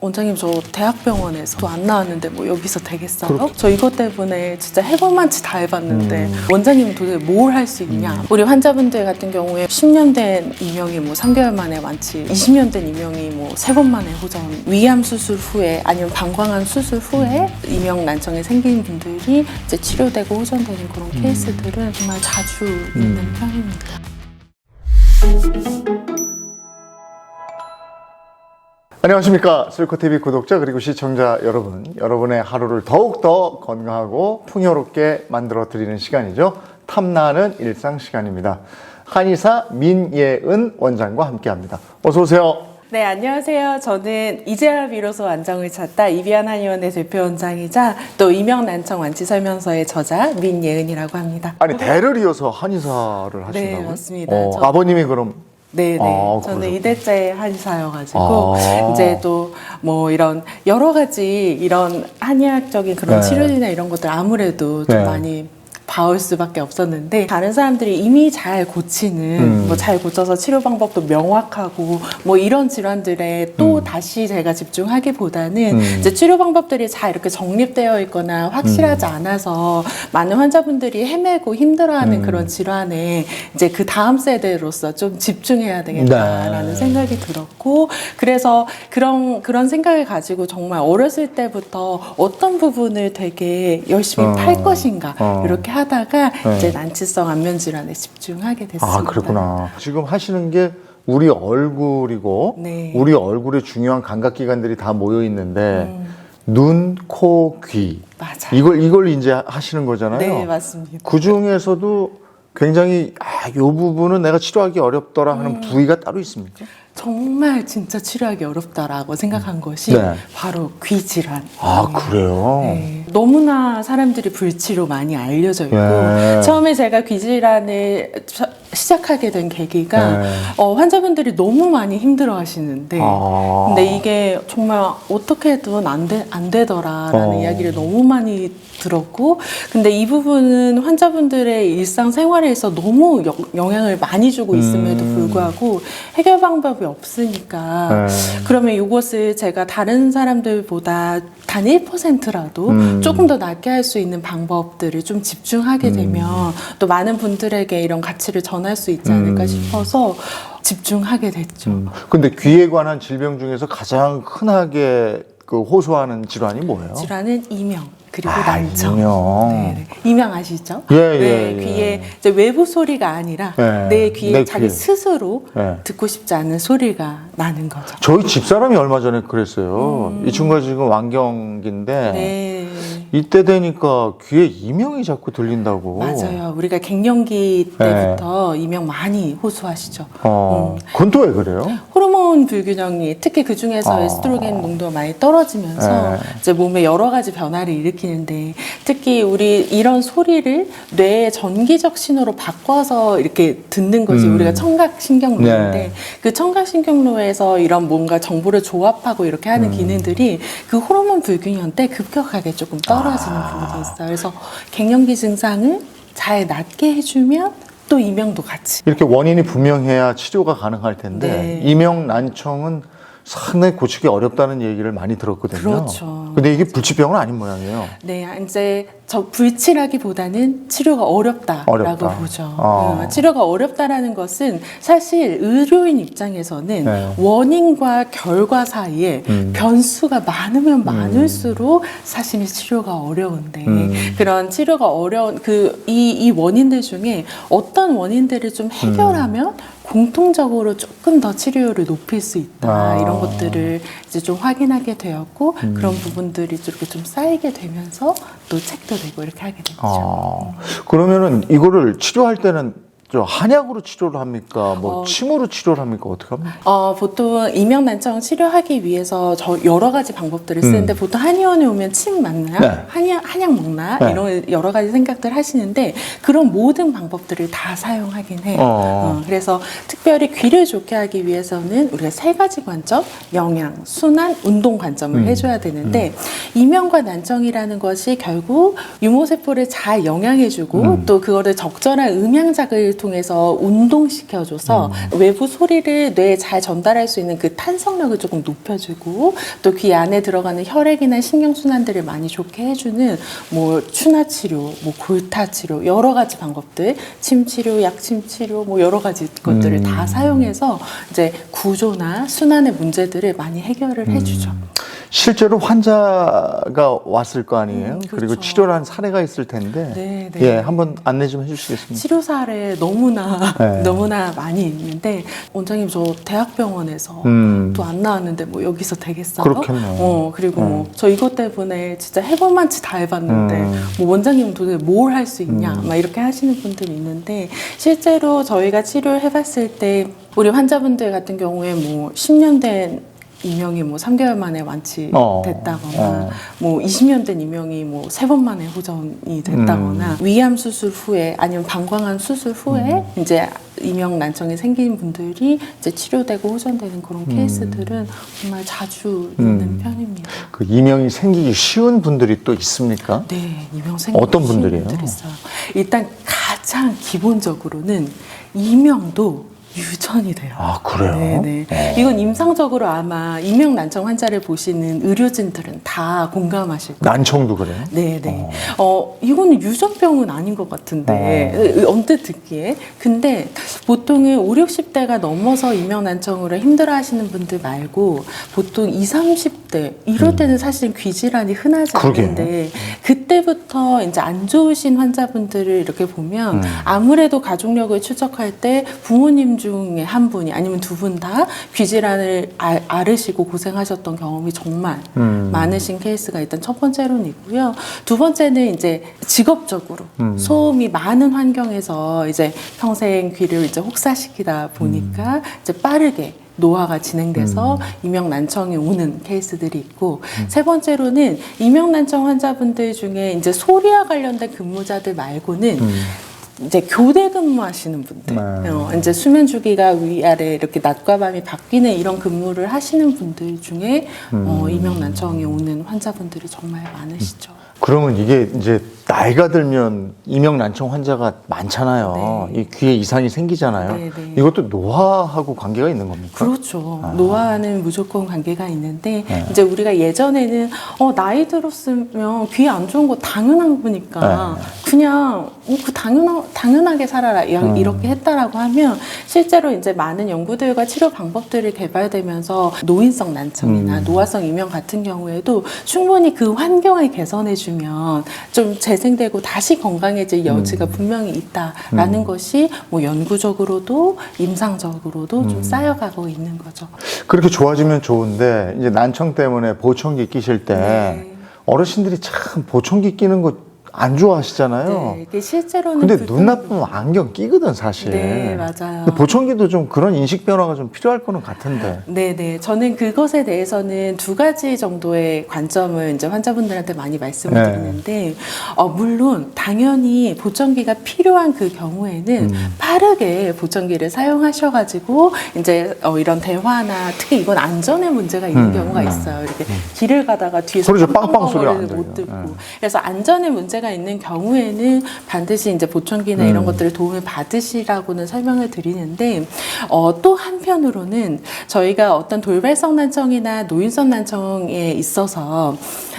원장님 저 대학병원에서 안 나왔는데 뭐 여기서 되겠어요? 저 이것 때문에 진짜 해볼 만치 다 해봤는데 원장님은 도대체 뭘 할 수 있냐? 우리 환자분들 같은 경우에 10년 된 이명이 뭐 3개월 만에 완치, 20년 된 이명이 뭐 3번 만에 호전, 위암 수술 후에 아니면 방광암 수술 후에 이명 난청이 생긴 분들이 이제 치료되고 호전되는 그런 케이스들은 정말 자주 있는 편입니다. 안녕하십니까. 슬코TV 구독자 그리고 시청자 여러분. 여러분의 하루를 더욱더 건강하고 풍요롭게 만들어 드리는 시간이죠. 탐나는 일상 시간입니다. 한의사 민예은 원장과 함께합니다. 어서 오세요. 네, 안녕하세요. 저는 이제야 비로소 안정을 찾다 이비한 한의원의 대표원장이자 또 이명 난청 완치 설명서의 저자 민예은이라고 합니다. 아니 대를 이어서 한의사를 하신다고요? 네, 맞습니다. 아버님이 그럼 네네. 저는 그러셨구나. 2대째 한의사여가지고 이제 또 뭐 이런 여러 가지 이런 한의학적인 그런 네. 치료제나 이런 것들 아무래도 좀 네. 많이 봐올 수밖에 없었는데 다른 사람들이 이미 잘 고치는 뭐 잘 고쳐서 치료 방법도 명확하고 뭐 이런 질환들에 또 다시 제가 집중하기보다는 이제 치료 방법들이 잘 이렇게 정립되어 있거나 확실하지 않아서 많은 환자분들이 헤매고 힘들어하는 그런 질환에 이제 그 다음 세대로서 좀 집중해야 되겠다라는 네. 생각이 들었고 그래서 그런 생각을 가지고 정말 어렸을 때부터 어떤 부분을 되게 열심히 팔 것인가 이렇게 하다가 이제 난치성 안면 질환에 집중하게 됐습니다. 아, 그렇구나. 지금 하시는 게 우리 얼굴이고 네. 우리 얼굴에 중요한 감각기관들이 다 모여 있는데 눈, 코, 귀. 맞아요. 이걸 이제 하시는 거잖아요. 네, 맞습니다. 그 중에서도 굉장히 이 부분은 내가 치료하기 어렵더라 하는 부위가 따로 있습니까? 정말 진짜 치료하기 어렵다라고 생각한 것이 네. 바로 귀 질환. 아, 그래요? 네. 너무나 사람들이 불치로 많이 알려져 있고 네. 처음에 제가 귀 질환을 시작하게 된 계기가 네. 환자분들이 너무 많이 힘들어 하시는데 근데 이게 정말 어떻게 해도 안 되더라라는 이야기를 너무 많이 들었고 근데 이 부분은 환자분들의 일상생활에서 너무 영향을 많이 주고 있음에도 불구하고 해결 방법이 없으니까 그러면 이것을 제가 다른 사람들보다 단 1%라도 조금 더 낫게 할 수 있는 방법들을 좀 집중하게 되면 또 많은 분들에게 이런 가치를 전할 수 있지 않을까 싶어서 집중하게 됐죠. 근데 귀에 관한 질병 중에서 가장 흔하게 호소하는 질환이 뭐예요? 질환은 이명 그리고 난청. 이명. 네. 이명 아시죠? 예, 네, 예. 귀에 이제 외부 소리가 아니라 네. 내 귀에 내 자기 귀에. 스스로 네. 듣고 싶지 않은 소리가 나는 거죠. 저희 집사람이 얼마 전에 그랬어요. 이 친구가 지금 완경기인데 네. 이때 되니까 귀에 이명이 자꾸 들린다고. 맞아요. 우리가 갱년기 때부터 이명 많이 호소하시죠. 그건 또 왜 그래요? 호르몬 불균형이 특히 그 중에서 에스트로겐 농도가 많이 떨어지면서 이제 몸에 여러 가지 변화를 일으키는데 특히 우리 이런 소리를 뇌의 전기적 신호로 바꿔서 이렇게 듣는 것이 우리가 청각신경로인데 네. 그 청각신경로에서 이런 뭔가 정보를 조합하고 이렇게 하는 기능들이 그 호르몬 불균형 때 급격하게 조금 떨어지는 부분이 있어요. 그래서 갱년기 증상을 잘 낫게 해주면 또 이명도 같이. 이렇게 원인이 분명해야 치료가 가능할 텐데 네. 이명 난청은 상당히 고치기 어렵다는 얘기를 많이 들었거든요. 그렇죠. 근데 이게 불치병은 아닌 모양이에요. 네, 이제 저 불치라기보다는 치료가 어렵다라고 어렵다. 보죠. 치료가 어렵다라는 것은 사실 의료인 입장에서는 네. 원인과 결과 사이에 변수가 많으면 많을수록 사실 치료가 어려운데 그런 치료가 어려운 이 원인들 중에 어떤 원인들을 좀 해결하면 공통적으로 조금 더 치료율을 높일 수 있다 이런 것들을 이제 좀 확인하게 되었고 그런 부분들이 이렇게 좀 쌓이게 되면서 또 책도 되고 이렇게 하게 됐죠. 그러면은 이거를 치료할 때는 한약으로 치료를 합니까? 침으로 치료를 합니까? 어떻게 합니까? 보통 이명 난청 치료하기 위해서 여러 가지 방법들을 쓰는데 보통 한의원에 오면 침 맞나? 네. 한약 먹나? 네. 이런 여러 가지 생각들 하시는데 그런 모든 방법들을 다 사용하긴 해요. 그래서 특별히 귀를 좋게 하기 위해서는 우리가 3가지 관점, 영양, 순환, 운동 관점을 해줘야 되는데 이명과 난청이라는 것이 결국 유모세포를 잘 영양해주고 또 그거를 적절한 음양작을 통해서 운동시켜줘서 외부 소리를 뇌에 잘 전달할 수 있는 그 탄성력을 조금 높여주고 또 귀 안에 들어가는 혈액이나 신경순환들을 많이 좋게 해주는 뭐 추나치료, 뭐 골타치료 여러 가지 방법들, 침치료, 약침치료 뭐 여러 가지 것들을 다 사용해서 이제 구조나 순환의 문제들을 많이 해결을 해주죠. 실제로 환자가 왔을 거 아니에요? 그렇죠. 그리고 치료를 한 사례가 있을 텐데, 네, 네. 예, 한번 안내 좀 해주시겠습니까? 치료 사례 너무나 네. 너무나 많이 있는데 원장님 저 대학병원에서 또 안 나왔는데 뭐 여기서 되겠어요? 그렇겠네요. 그리고 뭐 저 이것 때문에 진짜 해볼 만치 다 해봤는데 뭐 원장님은 도대체 뭘 할 수 있냐 막 이렇게 하시는 분들이 있는데 실제로 저희가 치료를 해봤을 때 우리 환자분들 같은 경우에 뭐 10년 된 이명이 뭐 3개월 만에 완치됐다거나 뭐 20년 된 이명이 뭐 3번 만에 호전이 됐다거나 위암 수술 후에 아니면 방광암 수술 후에 이제 이명 난청이 생긴 분들이 이제 치료되고 호전되는 그런 케이스들은 정말 자주 있는 편입니다. 그 이명이 생기기 쉬운 분들이 또 있습니까? 네, 이명 생기기 어떤 쉬운 분들이에요? 분들이 있어요. 일단 가장 기본적으로는 이명도 유전이 돼요. 아, 그래요? 네네. 이건 임상적으로 아마 이명 난청 환자를 보시는 의료진들은 다 공감하실 거예요. 난청도 그래요? 네네. 이거는 유전병은 아닌 것 같은데, 언뜻 듣기에. 근데 보통은 5, 60대가 넘어서 이명난청으로 힘들어 하시는 분들 말고, 보통 20, 30대, 이럴 때는 사실 귀질환이 흔하지 않은데, 그때부터 이제 안 좋으신 환자분들을 이렇게 보면, 아무래도 가족력을 추적할 때 부모님 중에 한 분이 아니면 두 분 다 귀질환을 앓으시고 고생하셨던 경험이 정말 많으신 케이스가 일단 첫 번째로는 있고요. 두 번째는 이제 직업적으로 소음이 많은 환경에서 이제 평생 귀를 이제 혹사시키다 보니까 이제 빠르게 노화가 진행돼서 이명난청이 오는 케이스들이 있고 세 번째로는 이명난청 환자분들 중에 이제 소리와 관련된 근무자들 말고는 이제 교대 근무하시는 분들, 이제 수면 주기가 위아래 이렇게 낮과 밤이 바뀌는 이런 근무를 하시는 분들 중에 이명난청이 오는 환자분들이 정말 많으시죠. 그러면 이게 이제 나이가 들면 이명난청 환자가 많잖아요. 네. 이 귀에 이상이 생기잖아요. 네, 네. 이것도 노화하고 관계가 있는 겁니까? 그렇죠. 노화와는 무조건 관계가 있는데 이제 우리가 예전에는 나이 들었으면 귀에 안 좋은 거 당연한 거니까 그냥 그 당연하게 살아라 이렇게 했다라고 하면 실제로 이제 많은 연구들과 치료 방법들이 개발되면서 노인성 난청이나 노화성 이명 같은 경우에도 충분히 그 환경을 개선해주면 좀 재생되고 다시 건강해질 여지가 분명히 있다라는 것이 뭐 연구적으로도 임상적으로도 좀 쌓여가고 있는 거죠. 그렇게 좋아지면 좋은데 이제 난청 때문에 보청기 끼실 때 어르신들이 참 보청기 끼는 거 안 좋아하시잖아요. 네, 이게 실제로는 근데 눈 나쁘면 안경 끼거든 사실. 네, 맞아요. 근데 보청기도 좀 그런 인식 변화가 좀 필요할 거는 같은데. 네네. 저는 그것에 대해서는 두 가지 정도의 관점을 이제 환자분들한테 많이 말씀을 드리는데, 물론 당연히 보청기가 필요한 그 경우에는 빠르게 보청기를 사용하셔가지고 이제 이런 대화나 특히 이건 안전에 문제가 있는 경우가 있어요. 이렇게 길을 가다가 뒤에서 그렇죠. 빵빵 소리가 안 못 들려. 듣고. 그래서 안전에 문제가 있는 경우에는 반드시 이제 보청기나 이런 것들을 도움을 받으시라고는 설명을 드리는데 또 한편으로는 저희가 어떤 돌발성 난청이나 노인성 난청에 있어서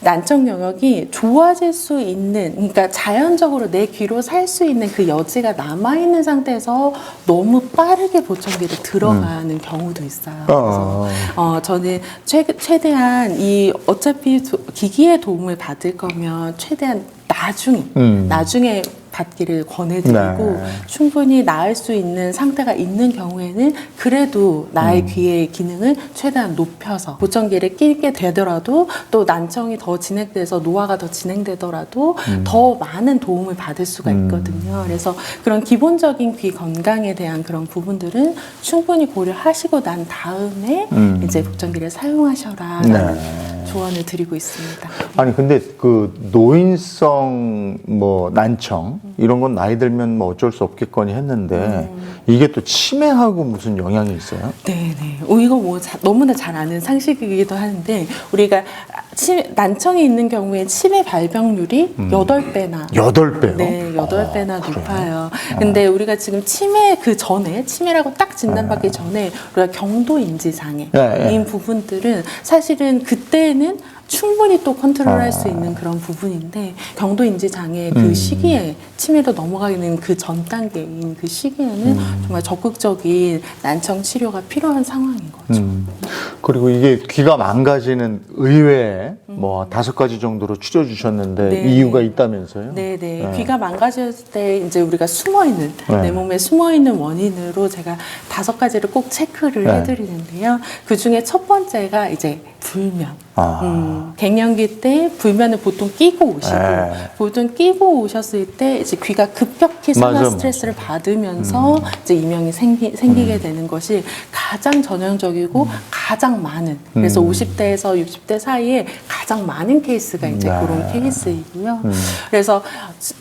난청 영역이 좋아질 수 있는 그러니까 자연적으로 내 귀로 살 수 있는 그 여지가 남아있는 상태에서 너무 빠르게 보청기를 들어가는 경우도 있어요. 그래서 저는 최대한 이 어차피 기기의 도움을 받을 거면 최대한 나중에 받기를 권해드리고 충분히 나을 수 있는 상태가 있는 경우에는 그래도 나의 귀의 기능을 최대한 높여서 보청기를 끼게 되더라도 또 난청이 더 진행돼서 노화가 더 진행되더라도 더 많은 도움을 받을 수가 있거든요. 그래서 그런 기본적인 귀 건강에 대한 그런 부분들은 충분히 고려하시고 난 다음에 이제 보청기를 사용하셔라 라는 조언을 드리고 있습니다. 아니 근데 그 노인성 뭐 난청 이런 건 나이 들면 뭐 어쩔 수 없겠거니 했는데 이게 또 치매하고 무슨 영향이 있어요? 네네. 이거 뭐 너무나 잘 아는 상식이기도 하는데 우리가 난청이 있는 경우에 치매 발병률이 8배나 8배요? 네, 8배나 높아요. 근데 우리가 지금 치매 그 전에, 치매라고 딱 진단받기 전에 우리가 경도 인지 장애인 부분들은 사실은 그때는 충분히 또 컨트롤할 수 있는 그런 부분인데 경도 인지 장애 그 시기에 치매로 넘어가는 그 전 단계인 그 시기에는 정말 적극적인 난청 치료가 필요한 상황인 거죠. 그리고 이게 귀가 망가지는 의외에 뭐 5가지 정도로 추려 주셨는데 네. 이유가 있다면서요? 네네. 네. 귀가 망가졌을 때 이제 우리가 숨어있는, 내 몸에 숨어있는 원인으로 제가 5가지를 꼭 체크를 해드리는데요. 그 중에 첫 번째가 이제 불면. 갱년기 때 불면을 보통 끼고 오시고, 보통 끼고 오셨을 때 이제 귀가 급격히 산화 스트레스를 받으면서 이제 이명이 생기게 되는 것이 가장 전형적이고 가장 많은, 그래서 50대에서 60대 사이에 가장 많은 케이스가 이제 그런 케이스이고요. 그래서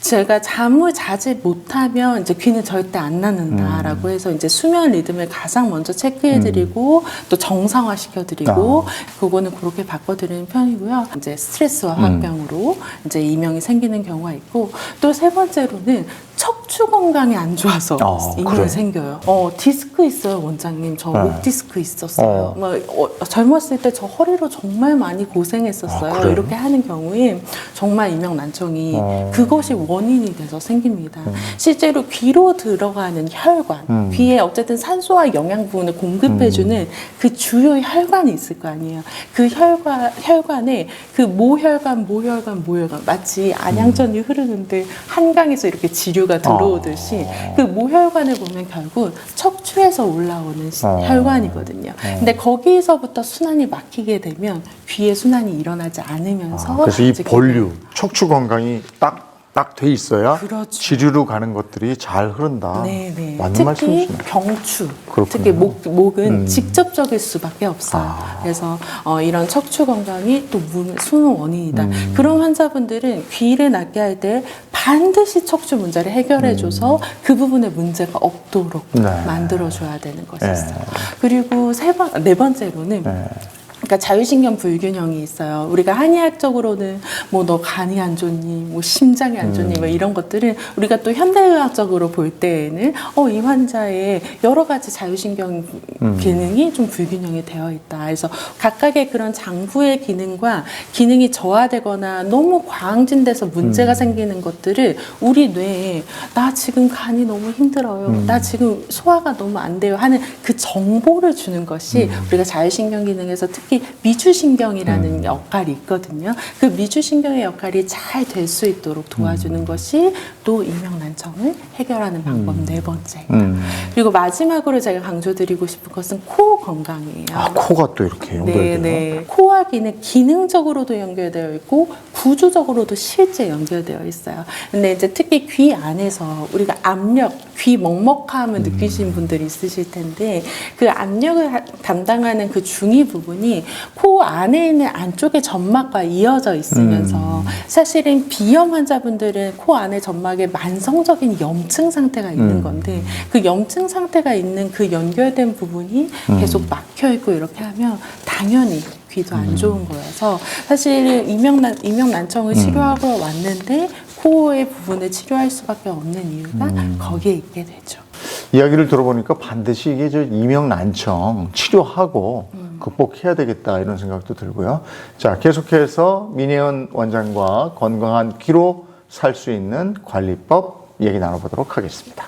제가 잠을 자지 못하면 이제 귀는 절대 안 낫는다라고 해서 이제 수면 리듬을 가장 먼저 체크해드리고 또 정상화시켜드리고 그거는 그렇게 바꿔드리는 편이고요. 이제 스트레스와 화병으로 이제 이명이 생기는 경우가 있고 또 세 번째로는 척추 건강이 안 좋아서 이명이 생겨요. 디스크 있어요, 원장님. 저 목 디스크 있었어요. 젊었을 때 저 허리로 정말 많이 고생했었어요. 이렇게 하는 경우에 정말 이명 난청이 그것이 원인이 돼서 생깁니다. 실제로 귀로 들어가는 혈관, 귀에 어쨌든 산소와 영양분을 공급해주는 그 주요 혈관이 있을 거 아니에요. 그 혈관에 그 모혈관 마치 안양전이 흐르는데 한강에서 이렇게 지류가 들어오듯이 그 모혈관을 보면 결국 척추에서 올라오는 혈관이거든요. 근데 거기서부터 순환이 막히게 되면 귀의 순환이 일어나지 않으면서 그래서 이 본류, 척추 건강이 딱 돼 있어야 그렇죠. 지류로 가는 것들이 잘 흐른다. 네네. 맞는 특히 말씀이시네요. 경추, 그렇군요. 특히 목은 직접적일 수밖에 없어요. 그래서 이런 척추 건강이 또 수능 원인이다. 그런 환자분들은 귀를 낫게 할 때 반드시 척추 문제를 해결해줘서 그 부분에 문제가 없도록 만들어줘야 되는 것이었어요. 그리고 네 번째로는 그러니까 자율신경 불균형이 있어요. 우리가 한의학적으로는 뭐 너 간이 안 좋니, 뭐 심장이 안 좋니, 뭐 이런 것들은 우리가 또 현대의학적으로 볼 때에는 이 환자의 여러 가지 자율신경 기능이 좀 불균형이 되어 있다. 그래서 각각의 그런 장부의 기능과 기능이 저하되거나 너무 과항진돼서 문제가 생기는 것들을 우리 뇌에 나 지금 간이 너무 힘들어요. 나 지금 소화가 너무 안 돼요 하는 그 정보를 주는 것이 우리가 자율신경 기능에서 특히 미주신경이라는 역할이 있거든요. 그 미주신경의 역할이 잘 될 수 있도록 도와주는 것이 또 이명난청을 해결하는 방법 네 번째. 그리고 마지막으로 제가 강조드리고 싶은 것은 코 건강이에요. 코가 또 이렇게 연결돼요? 네. 코와 귀는 기능적으로도 연결되어 있고 구조적으로도 실제 연결되어 있어요. 근데 이제 특히 귀 안에서 우리가 압력, 귀 먹먹함을 느끼시는 분들이 있으실 텐데 그 압력을 담당하는 그 중위 부분이 코 안에 있는 안쪽의 점막과 이어져 있으면서 사실은 비염 환자분들은 코 안에 점막에 만성적인 염증 상태가 있는 건데 그 염증 상태가 있는 그 연결된 부분이 계속 막혀 있고 이렇게 하면 당연히 귀도 안 좋은 거여서 사실 이명난청을 치료하고 왔는데 코의 부분을 치료할 수밖에 없는 이유가 거기에 있게 되죠. 이야기를 들어보니까 반드시 이게 이명난청 치료하고 극복해야 되겠다 이런 생각도 들고요. 자, 계속해서 민혜연 원장과 건강한 귀로 살 수 있는 관리법 얘기 나눠보도록 하겠습니다.